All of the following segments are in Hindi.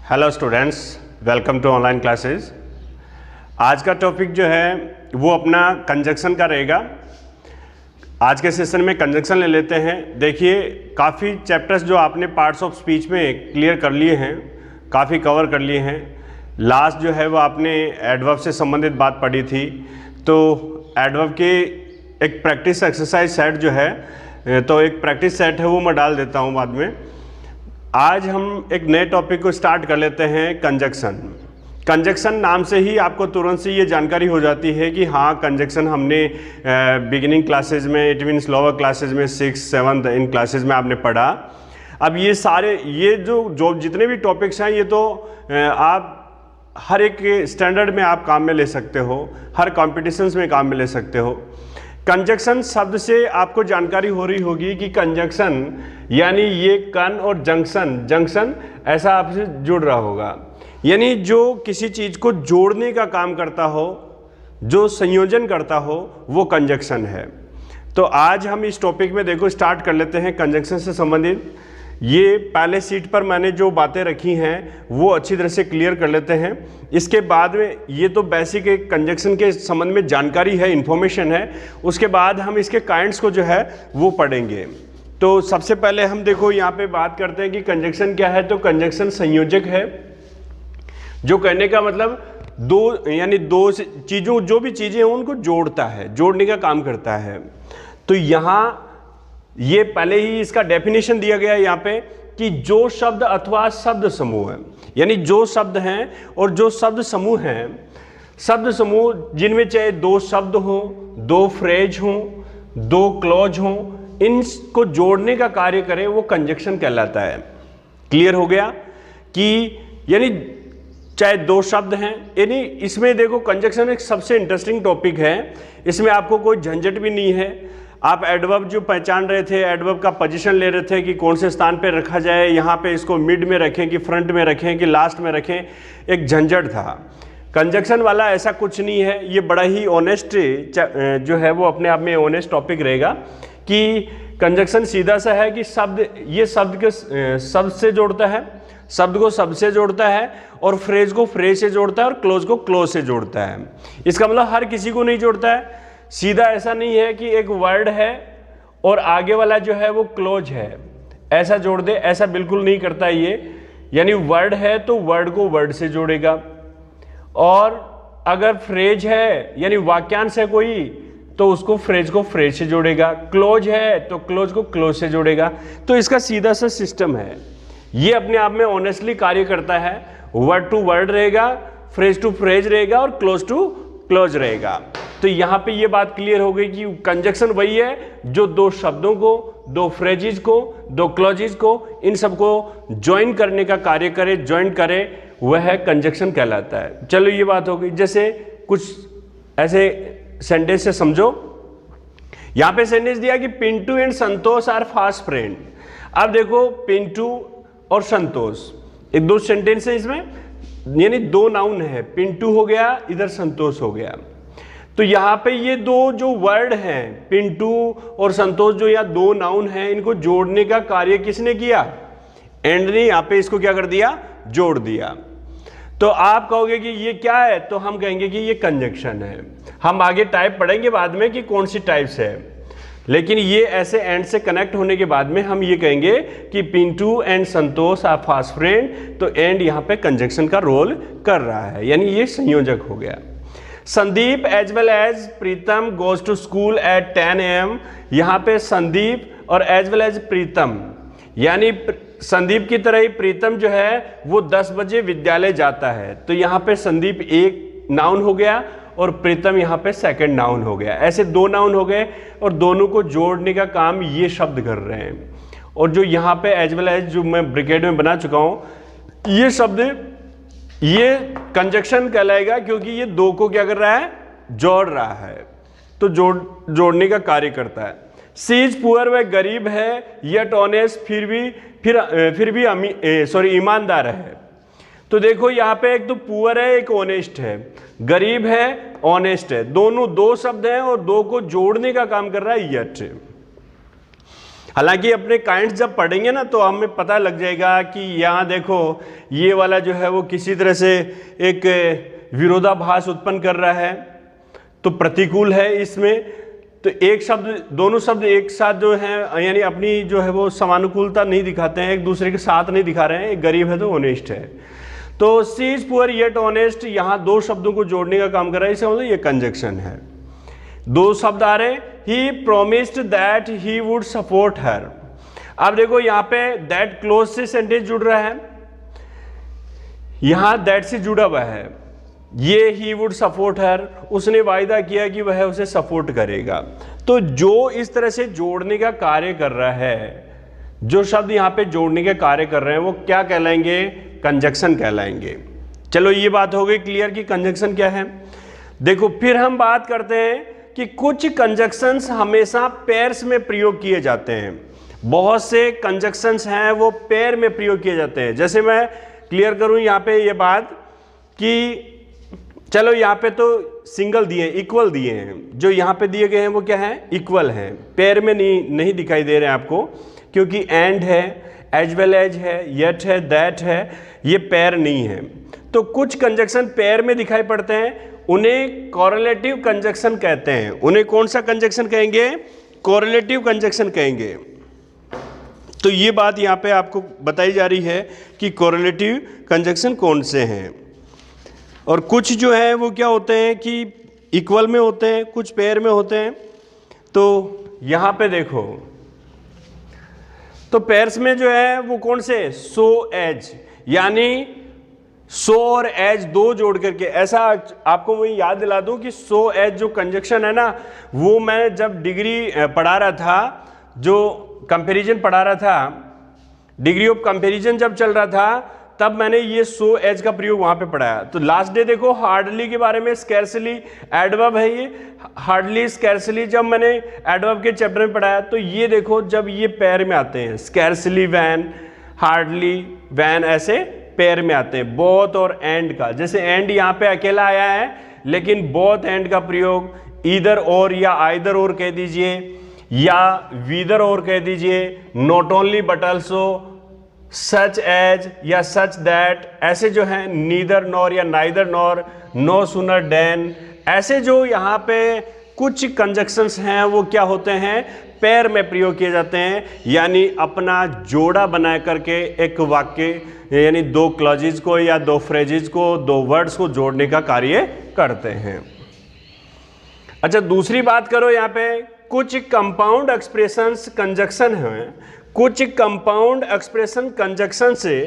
Hello students, welcome to online classes. आज का टॉपिक जो है वो अपना कंजक्शन का रहेगा। आज के सेशन में कंजक्शन ले लेते हैं। देखिए, काफ़ी चैप्टर्स जो आपने पार्ट्स ऑफ स्पीच में क्लियर कर लिए हैं, काफ़ी कवर कर लिए हैं। लास्ट जो है वो आपने एडवर्ब से संबंधित बात पढ़ी थी, तो एडवर्ब के एक प्रैक्टिस एक्सरसाइज सेट जो है, तो एक प्रैक्टिस सेट है वो मैं डाल देता हूँ बाद में। आज हम एक नए टॉपिक को स्टार्ट कर लेते हैं, कंजक्शन। कंजक्शन नाम से ही आपको तुरंत से ये जानकारी हो जाती है कि हाँ, कंजक्शन हमने बिगिनिंग क्लासेस में, इट मीन्स लोअर क्लासेस में, 6th 7th इन क्लासेस में आपने पढ़ा। अब ये सारे ये जो जितने भी टॉपिक्स हैं, ये तो आप हर एक स्टैंडर्ड में आप काम में ले सकते हो, हर कॉम्पिटिशन्स में काम में ले सकते हो। कंजक्शन शब्द से आपको जानकारी हो रही होगी कि कंजक्शन यानी ये कन और जंक्शन ऐसा आपसे जुड़ रहा होगा, यानी जो किसी चीज़ को जोड़ने का काम करता हो, जो संयोजन करता हो, वो कंजक्शन है। तो आज हम इस टॉपिक में देखो स्टार्ट कर लेते हैं कंजक्शन से संबंधित। ये पहले सीट पर मैंने जो बातें रखी हैं वो अच्छी तरह से क्लियर कर लेते हैं। इसके बाद में ये तो बेसिक एक कंजक्शन के संबंध में जानकारी है, इन्फॉर्मेशन है। उसके बाद हम इसके काइंड्स को जो है वो पढ़ेंगे। तो सबसे पहले हम देखो यहाँ पे बात करते हैं कि कंजक्शन क्या है। तो कंजक्शन संयोजक है, जो कहने का मतलब दो चीज़ों, जो भी चीज़ें हैं उनको जोड़ता है, जोड़ने का काम करता है। तो यहाँ ये पहले ही इसका डेफिनेशन दिया गया है यहाँ पे कि जो शब्द अथवा शब्द समूह है, यानी जो शब्द हैं और जो शब्द समूह हैं, शब्द समूह जिनमें चाहे दो शब्द हो, दो फ्रेज हो, दो क्लॉज हो, इनको जोड़ने का कार्य करे, वो कंजक्शन कहलाता है। क्लियर हो गया कि यानी चाहे दो शब्द हैं, यानी इसमें देखो कंजक्शन एक सबसे इंटरेस्टिंग टॉपिक है। इसमें आपको कोई झंझट भी नहीं है। आप एडवर्ब जो पहचान रहे थे, एडवर्ब का पोजीशन ले रहे थे कि कौन से स्थान पे रखा जाए, यहाँ पे इसको मिड में रखें कि फ्रंट में रखें कि लास्ट में रखें, एक झंझट था। कंजक्शन वाला ऐसा कुछ नहीं है। ये बड़ा ही ऑनेस्ट जो है वो अपने आप में ऑनेस्ट टॉपिक रहेगा कि कंजक्शन सीधा सा है कि शब्द, ये शब्द के शब्द से जोड़ता है, शब्द को शब्द से जोड़ता है, और फ्रेज को फ्रेज से जोड़ता है, और क्लोज को क्लोज से जोड़ता है। इसका मतलब हर किसी को नहीं जोड़ता है। सीधा ऐसा नहीं है कि एक वर्ड है और आगे वाला जो है वो क्लोज है, ऐसा जोड़ दे, ऐसा बिल्कुल नहीं करता ये। यानी वर्ड है तो वर्ड को वर्ड से जोड़ेगा, और अगर फ्रेज है यानी वाक्यांश है कोई, तो उसको फ्रेज को फ्रेज से जोड़ेगा। क्लोज है तो क्लोज को क्लोज से जोड़ेगा। तो इसका सीधा सा सिस्टम है। ये अपने आप में ऑनेस्टली कार्य करता है। वर्ड टू वर्ड रहेगा, फ्रेज टू फ्रेज रहेगा, और क्लोज टू क्लोज रहेगा। तो यहाँ पे ये बात क्लियर हो गई कि कंजक्शन वही है जो दो शब्दों को, दो फ्रेजेस को, दो क्लॉजेस को, इन सबको ज्वाइन करने का कार्य करे, ज्वाइन करे, वह कंजक्शन कहलाता है। चलो ये बात हो गई। जैसे कुछ ऐसे सेंटेंस से समझो। यहाँ पे सेंटेंस दिया कि Pintu and Santosh are fast friend. अब देखो, पिंटू और संतोष, एक दो सेंटेंस है इसमें, यानी दो नाउन है। पिंटू हो गया, इधर संतोष हो गया। तो यहाँ पे ये दो जो वर्ड हैं, पिंटू और संतोष, जो यहाँ दो नाउन हैं, इनको जोड़ने का कार्य किसने किया? एंड ने यहाँ पे इसको क्या कर दिया? जोड़ दिया। तो आप कहोगे कि ये क्या है, तो हम कहेंगे कि ये कंजक्शन है। हम आगे टाइप पढ़ेंगे बाद में कि कौन सी टाइप्स है, लेकिन ये ऐसे एंड से कनेक्ट होने के बाद में हम ये कहेंगे कि Pintu and Santosh are fast friend. तो एंड यहाँ पे कंजक्शन का रोल कर रहा है, यानी ये संयोजक हो गया। Sandeep as well as Pritam goes to school at 10 AM। यहाँ पे संदीप और एज वेल एज प्रीतम, यानी संदीप की तरह ही प्रीतम जो है वो 10 बजे विद्यालय जाता है। तो यहाँ पे संदीप एक नाउन हो गया और प्रीतम यहाँ पे सेकंड नाउन हो गया। ऐसे दो नाउन हो गए और दोनों को जोड़ने का काम ये शब्द कर रहे हैं। और जो यहाँ पे एज वेल एज जो मैं ब्रिकेड में बना चुका हूँ, ये शब्द ये कंजक्शन कहलाएगा, क्योंकि ये दो को क्या कर रहा है? जोड़ रहा है। तो जोड़ने का कार्य करता है। सी इज पुअर, वह गरीब है, येट ऑनेस्ट, फिर भी ईमानदार है। तो देखो यहाँ पे एक तो पुअर है, एक ऑनेस्ट है, गरीब है, ऑनेस्ट है, दोनों दो शब्द हैं और दो को जोड़ने का काम कर रहा है येट। हालांकि अपने काइंड्स जब पढ़ेंगे ना तो हमें पता लग जाएगा कि यहाँ देखो ये वाला जो है वो किसी तरह से एक विरोधाभास उत्पन्न कर रहा है, तो प्रतिकूल है इसमें। तो एक शब्द, दोनों शब्द एक साथ जो है यानी अपनी जो है वो समानुकूलता नहीं दिखाते हैं, एक दूसरे के साथ नहीं दिखा रहे हैं। एक गरीब है तो ऑनेस्ट है, तो सी इज पुअर येट ऑनेस्ट, यहाँ दो शब्दों को जोड़ने का काम कर रहा है, इसका मतलब ये कंजक्शन है। दो शब्द आ रहे, he promised that he would support her. अब देखो यहाँ पे दैट क्लोज से सेंटेंस जुड़ रहा है, यहां दैट से जुड़ा हुआ है। ये ही वुड सपोर्ट हर, उसने वायदा किया कि वह उसे सपोर्ट करेगा। तो जो इस तरह से जोड़ने का कार्य कर रहा है, जो शब्द यहाँ पे जोड़ने का कार्य कर रहे हैं वो क्या कहलाएंगे? कंजक्शन कहलाएंगे। चलो ये बात हो गई क्लियर कि कंजक्शन क्या है। देखो फिर हम बात करते हैं कि कुछ कंजक्शंस हमेशा पेयर्स में प्रयोग किए जाते हैं। बहुत से कंजक्शंस हैं वो पेयर में प्रयोग किए जाते हैं। जैसे मैं क्लियर करूं यहाँ पे ये बात कि चलो यहाँ पे तो सिंगल दिए, इक्वल दिए हैं, जो यहाँ पे दिए गए हैं वो क्या है? इक्वल हैं, पेयर में नहीं दिखाई दे रहे हैं आपको, क्योंकि एंड है, एज वेल एज है, येट है, दैट है, ये पेयर नहीं है। तो कुछ कंजक्शन पेयर में दिखाई पड़ते हैं, उन्हें कोरिलेटिव कंजक्शन कहते हैं। उन्हें कौन सा कंजक्शन कहेंगे? कोरिलेटिव कंजक्शन कहेंगे। तो ये बात यहाँ पे आपको बताई जा रही है कि कोरिलेटिव कंजक्शन कौन से हैं। और कुछ जो है वो क्या होते हैं कि इक्वल में होते हैं, कुछ पेयर में होते हैं। तो यहाँ पे देखो, तो पेयर्स में जो है वो कौन से? सो एज, यानी सो और एज दो जोड़ करके। ऐसा आपको मैं याद दिला दूं कि सो एज जो कंजक्शन है ना, वो मैं जब डिग्री पढ़ा रहा था, जो कंपैरिजन पढ़ा रहा था, डिग्री ऑफ कंपैरिजन जब चल रहा था, तब मैंने ये सो एज का प्रयोग वहां पे पढ़ाया। तो लास्ट डे देखो हार्डली के बारे में, स्कैर्सली एडवर्ब है ये, हार्डली स्कैर्सली जब मैंने एडवर्ब के चैप्टर में पढ़ाया, तो ये देखो जब ये पेयर में आते हैं, स्कैर्सली वैन, हार्डली वैन, ऐसे पेयर में आते हैं। बोथ और एंड का, जैसे एंड यहाँ पे अकेला आया है, लेकिन बोथ एंड का प्रयोग ईदर और या आइदर और कह दीजिए, या वीदर और कह दीजिए, not only but also, such as या सच दैट, ऐसे जो है नीदर नॉर या neither nor, no sooner than, ऐसे जो यहाँ पे कुछ कंजक्शंस हैं वो क्या होते हैं? पेयर में प्रयोग किए जाते हैं, यानी अपना जोड़ा बना करके एक वाक्य यानी दो क्लॉजेज को या दो फ्रेजेज को, दो वर्ड्स को जोड़ने का कार्य करते हैं। अच्छा दूसरी बात करो, यहाँ पे कुछ कंपाउंड एक्सप्रेशंस कंजक्शन हैं, कुछ कंपाउंड एक्सप्रेशन कंजक्शन से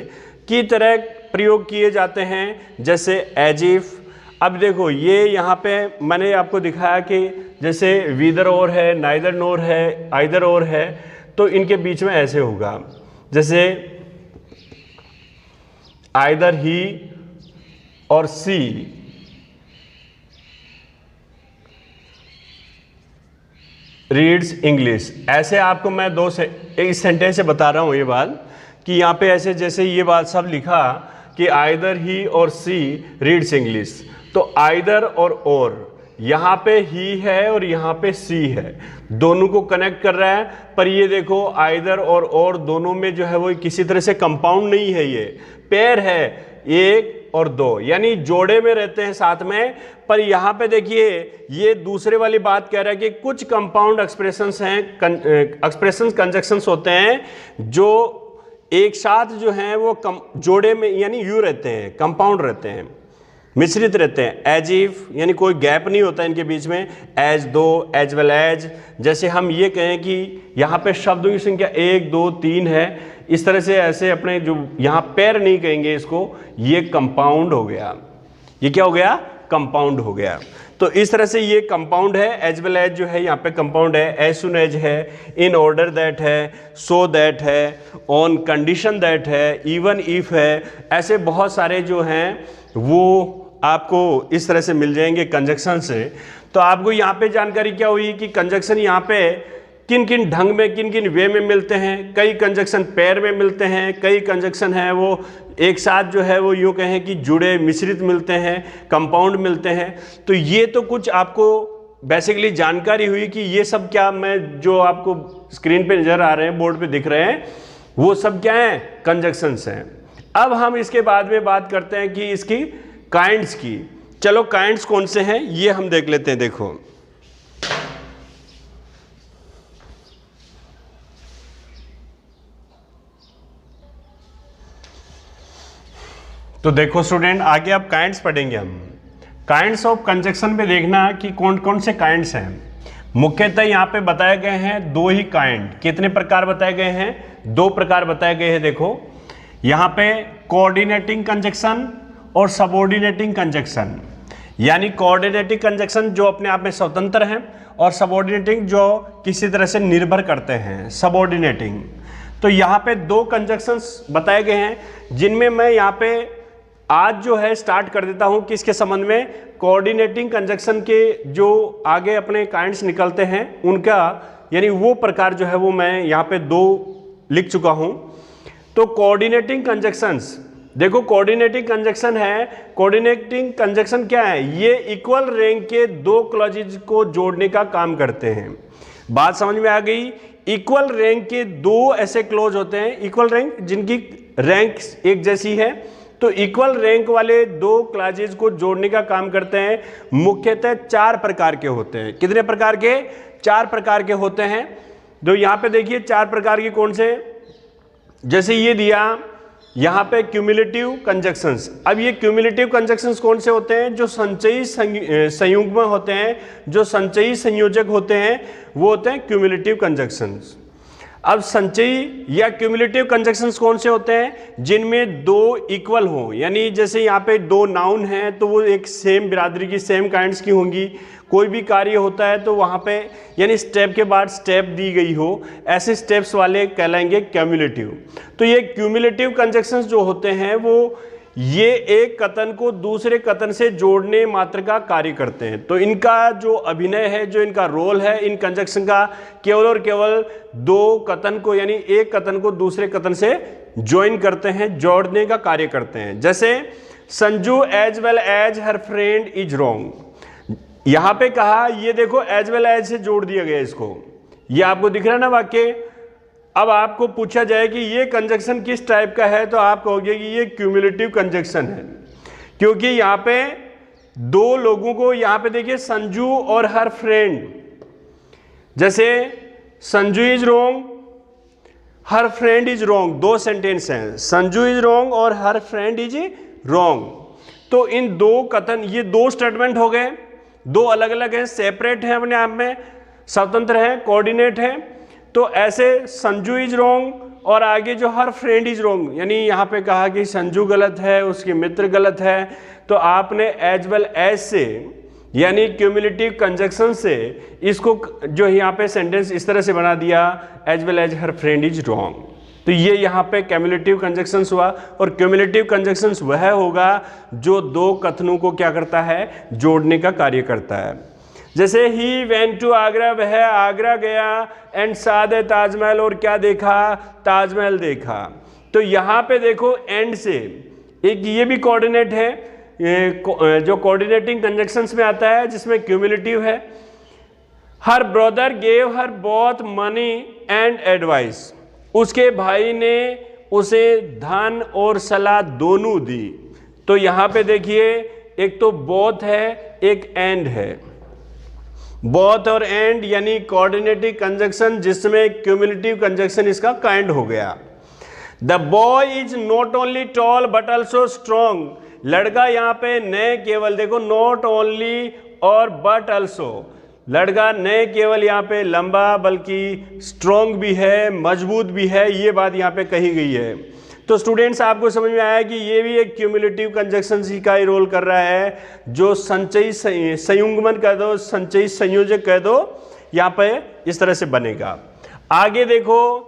की तरह प्रयोग किए जाते हैं, जैसे एज इफ। अब देखो ये यहाँ पे मैंने आपको दिखाया कि जैसे वीदर और है, नाइदर नोर है, आइदर और है, तो इनके बीच में ऐसे होगा, जैसे आइदर ही और सी, रीड्स इंग्लिश। ऐसे आपको मैं एक सेंटेंस से बता रहा हूँ ये बात कि यहाँ पे ऐसे जैसे ये बात सब लिखा कि आइदर ही और सी रीड्स इंग्लिश, तो आइदर और यहाँ पे ही है और यहाँ पे सी है, दोनों को कनेक्ट कर रहा है। पर ये देखो आइदर और दोनों में जो है वो किसी तरह से कंपाउंड नहीं है, ये पेयर है, एक और दो, यानी जोड़े में रहते हैं साथ में। पर यहाँ पे देखिए ये दूसरे वाली बात कह रहा है कि कुछ कंपाउंड एक्सप्रेशंस हैं, एक्सप्रेशंस कंजक्शंस होते हैं जो एक साथ जो हैं वो जोड़े में यानी यू रहते हैं, कंपाउंड रहते हैं, मिश्रित रहते हैं। एज इफ यानी कोई गैप नहीं होता इनके बीच में, एज दो, एज वेल एज। जैसे हम ये कहें कि यहाँ पे शब्दों की संख्या 1 2 3 है, इस तरह से ऐसे अपने जो यहाँ पेयर नहीं कहेंगे इसको, ये कंपाउंड हो गया। ये क्या हो गया? कंपाउंड हो गया। तो इस तरह से ये कंपाउंड है। एज वेल एज जो है यहाँ पे कंपाउंड है, एज सुन एज है, इन ऑर्डर दैट है, सो दैट है, ऑन कंडीशन दैट है, इवन इफ है, ऐसे बहुत सारे जो हैं वो आपको इस तरह से मिल जाएंगे कंजक्शन से। तो आपको यहाँ पे जानकारी क्या हुई कि कंजक्शन यहाँ पे किन किन ढंग में, किन किन वे में मिलते हैं। कई कंजक्शन पेयर में मिलते हैं, कई कंजक्शन है वो एक साथ जो है वो यूँ कहें कि जुड़े मिश्रित मिलते हैं, कंपाउंड मिलते हैं। तो ये तो कुछ आपको बेसिकली जानकारी हुई कि ये सब क्या, मैं जो आपको स्क्रीन पे नजर आ रहे हैं, बोर्ड पे दिख रहे हैं, वो सब क्या है, कंजक्शंस हैं। अब हम इसके बाद में बात करते हैं कि इसकी काइंड्स की। चलो काइंड्स कौन से हैं ये हम देख लेते हैं। देखो तो देखो स्टूडेंट, आगे अब काइंड्स पढ़ेंगे हम। काइंड्स ऑफ कंजक्शन में देखना कि कौन कौन से काइंड्स हैं। मुख्यतः यहाँ पे बताए गए हैं दो ही काइंड। कितने प्रकार बताए गए हैं? दो प्रकार बताए गए हैं। देखो यहाँ पे कोऑर्डिनेटिंग कंजक्शन और सबऑर्डिनेटिंग कंजक्शन। यानी कोऑर्डिनेटिंग कंजक्शन जो अपने आप में स्वतंत्र हैं और सबऑर्डिनेटिंग जो किसी तरह से निर्भर करते हैं, सबऑर्डिनेटिंग। तो यहाँ पे दो कंजक्शंस बताए गए हैं जिनमें मैं यहाँ पे आज जो है स्टार्ट कर देता हूँ किसके संबंध में, कोऑर्डिनेटिंग कंजक्शन के जो आगे अपने काइंड्स निकलते हैं उनका, यानी वो प्रकार जो है वो मैं यहाँ पे दो लिख चुका हूँ। तो कोऑर्डिनेटिंग कंजक्शंस, देखो कोऑर्डिनेटिंग कंजक्शन है। कोऑर्डिनेटिंग कंजक्शन क्या है? ये इक्वल रैंक के दो क्लॉजेज को जोड़ने का काम करते हैं। बात समझ में आ गई? इक्वल रैंक के दो ऐसे क्लॉज होते हैं, इक्वल रैंक जिनकी रैंक एक जैसी है, तो इक्वल रैंक वाले दो क्लॉजेज को जोड़ने का काम करते हैं। मुख्यतः चार प्रकार के होते हैं। कितने प्रकार के? चार प्रकार के होते हैं। तो यहाँ पे देखिए चार प्रकार के कौन से, जैसे ये दिया यहाँ पे क्यूमुलेटिव कंजक्शंस। अब ये क्यूमुलेटिव कंजक्शंस कौन से होते हैं? जो संचयी संयुग्म होते हैं, जो संचयी संयोजक होते हैं, वो होते हैं क्यूमुलेटिव कंजक्शंस। अब संचयी या क्यूमुलेटिव कंजक्शंस कौन से होते हैं? जिनमें दो इक्वल हो, यानी जैसे यहाँ पे दो नाउन हैं तो वो एक सेम बिरादरी की, सेम काइंड्स की होंगी। कोई भी कार्य होता है तो वहाँ पे यानी स्टेप के बाद स्टेप दी गई हो, ऐसे स्टेप्स वाले कहलाएंगे क्यूमुलेटिव। तो ये क्यूमुलेटिव कंजक्शंस जो होते हैं वो ये एक कथन को दूसरे कथन से जोड़ने मात्र का कार्य करते हैं। तो इनका जो अभिनय है, जो इनका रोल है इन कंजक्शन का, केवल और केवल दो कथन को, यानी एक कथन को दूसरे कथन से ज्वाइन करते हैं, जोड़ने का कार्य करते हैं। जैसे Sanju as well as her friend is wrong. यहां पे कहा, ये देखो एज वेल एज से जोड़ दिया गया इसको। ये आपको दिख रहा है ना वाक्य। अब आपको पूछा जाए कि ये कंजक्शन किस टाइप का है, तो आप कहोगे कि ये क्यूमुलेटिव कंजक्शन है, क्योंकि यहाँ पे दो लोगों को, यहाँ पे देखिए संजू और हर फ्रेंड, जैसे Sanju is wrong, her friend is wrong, दो सेंटेंस हैं, संजू इज रॉन्ग और हर फ्रेंड इज रॉन्ग। तो इन दो कथन, ये दो स्टेटमेंट हो गए, दो अलग अलग हैं, सेपरेट हैं, अपने आप में स्वतंत्र हैं, कोऑर्डिनेट हैं। तो ऐसे संजू इज रॉन्ग और आगे जो हर फ्रेंड इज रॉन्ग, यानी यहाँ पे कहा कि संजू गलत है, उसके मित्र गलत है, तो आपने एज वेल एज से, यानी क्यूमुलेटिव कंजक्शन से इसको जो यहाँ पे सेंटेंस इस तरह से बना दिया, as well as her friend is wrong. तो ये यहाँ पे क्यूमुलेटिव कंजक्शंस हुआ। और क्यूमुलेटिव कंजक्शंस वह होगा जो दो कथनों को क्या करता है, जोड़ने का कार्य करता है। जैसे ही वेंट टू आगरा, वह आगरा गया, एंड सा द ताजमहल, और क्या देखा, ताजमहल देखा। तो यहाँ पे देखो एंड से एक ये भी कोऑर्डिनेट है, जो कोऑर्डिनेटिंग कंजक्शंस में आता है, जिसमें क्यूमुलेटिव है। Her brother gave her both money and advice, उसके भाई ने उसे धन और सलाह दोनों दी। तो यहाँ पे देखिए एक तो बोथ है, एक एंड है। बोथ और एंड यानी कोऑर्डिनेटिव कंजक्शन, जिसमें क्यूमुलेटिव कंजक्शन इसका काइंड हो गया। The boy is not only tall but also strong, लड़का यहाँ पे न केवल, देखो नॉट ओनली और बट ऑल्सो, लड़का न केवल यहाँ पे लंबा बल्कि स्ट्रॉन्ग भी है, मजबूत भी है, ये बात यहाँ पे कही गई है। तो स्टूडेंट्स आपको समझ में आया कि ये भी एक क्यूमुलेटिव कंजक्शन का ही रोल कर रहा है, जो संचयी संयुग्मन कह दो, संचयी संयोजक कह दो, यहाँ पे इस तरह से बनेगा। आगे देखो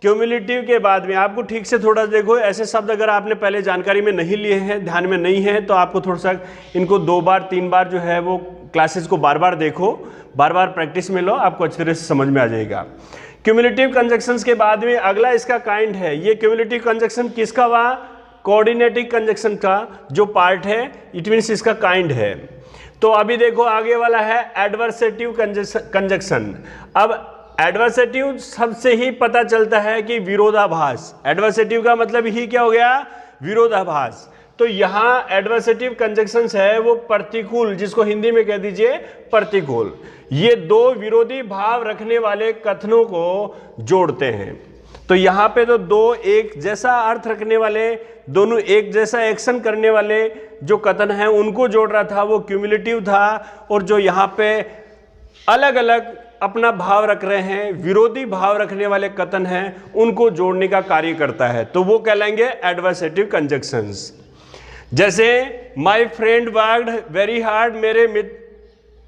क्यूमुलेटिव के बाद में आपको ठीक से थोड़ा देखो, ऐसे शब्द अगर आपने पहले जानकारी में नहीं लिए हैं, ध्यान में नहीं है, तो आपको थोड़ा सा इनको 2 बार 3 बार जो है वो क्लासेस को बार बार देखो, बार बार प्रैक्टिस में लो, आपको अच्छी तरह से समझ में आ जाएगा। क्यूमुलेटिव कंजक्शंस के बाद में अगला इसका काइंड है। ये क्यूमुलेटिव कंजक्शन किसका हुआ? कोऑर्डिनेटिव कंजक्शन का जो पार्ट है, इट मीन्स इसका काइंड है। तो अभी देखो आगे वाला है एडवर्सेटिव कंजक्शन। अब एडवर्सेटिव सबसे ही पता चलता है कि विरोधाभास। एडवर्सेटिव का मतलब ही क्या हो गया? विरोधाभास। तो यहाँ एडवर्सेटिव कंजक्शंस है वो प्रतिकूल, जिसको हिंदी में कह दीजिए प्रतिकूल। ये दो विरोधी भाव रखने वाले कथनों को जोड़ते हैं। तो यहाँ पे तो दो एक जैसा अर्थ रखने वाले, दोनों एक जैसा एक्शन करने वाले जो कथन हैं उनको जोड़ रहा था, वो क्यूमुलेटिव था। और जो यहाँ पे अलग अलग अपना भाव रख रहे हैं, विरोधी भाव रखने वाले कथन हैं, उनको जोड़ने का कार्य करता है, तो वो कहलाएंगे एडवर्सेटिव कंजक्शंस। जैसे my friend worked very hard,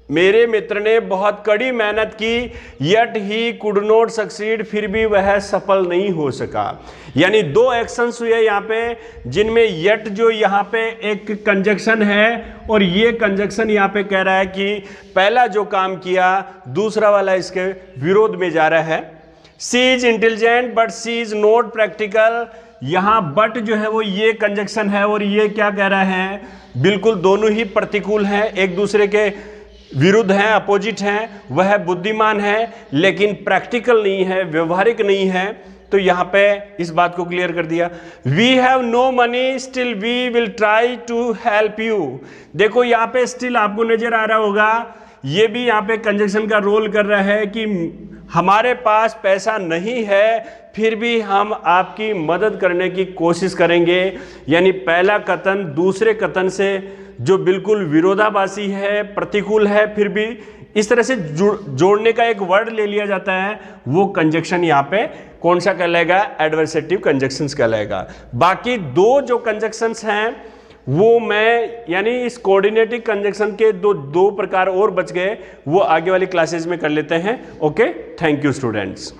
मेरे मित्र ने बहुत कड़ी मेहनत की, yet he could not succeed, फिर भी वह सफल नहीं हो सका। यानी दो एक्शंस हुए यहाँ पे, जिनमें यट जो यहाँ पे एक कंजक्शन है और ये कंजक्शन यहाँ पे कह रहा है कि पहला जो काम किया दूसरा वाला इसके विरोध में जा रहा है। She is intelligent but she is not practical, यहाँ बट जो है वो ये कंजक्शन है और ये क्या कह रहा है, बिल्कुल दोनों ही प्रतिकूल हैं, एक दूसरे के विरुद्ध हैं, अपोजिट हैं। वह बुद्धिमान है लेकिन प्रैक्टिकल नहीं है, व्यवहारिक नहीं है। तो यहाँ पे इस बात को क्लियर कर दिया। We have no money still we will try to help you. देखो यहाँ पे स्टिल आपको नजर आ रहा होगा, ये भी यहाँ पे कंजक्शन का रोल कर रहा है कि हमारे पास पैसा नहीं है फिर भी हम आपकी मदद करने की कोशिश करेंगे। यानी पहला कथन दूसरे कथन से जो बिल्कुल विरोधाभासी है, प्रतिकूल है, फिर भी इस तरह से जोड़ने का एक वर्ड ले लिया जाता है, वो कंजक्शन यहाँ पे कौन सा कहलाएगा? एडवर्सेटिव कंजक्शंस कहलाएगा। बाकी दो जो कंजक्शंस हैं वो मैं यानी इस कोऑर्डिनेटिव कंजक्शन के दो प्रकार और बच गए, वो आगे वाली क्लासेज में कर लेते हैं। Okay, thank you students.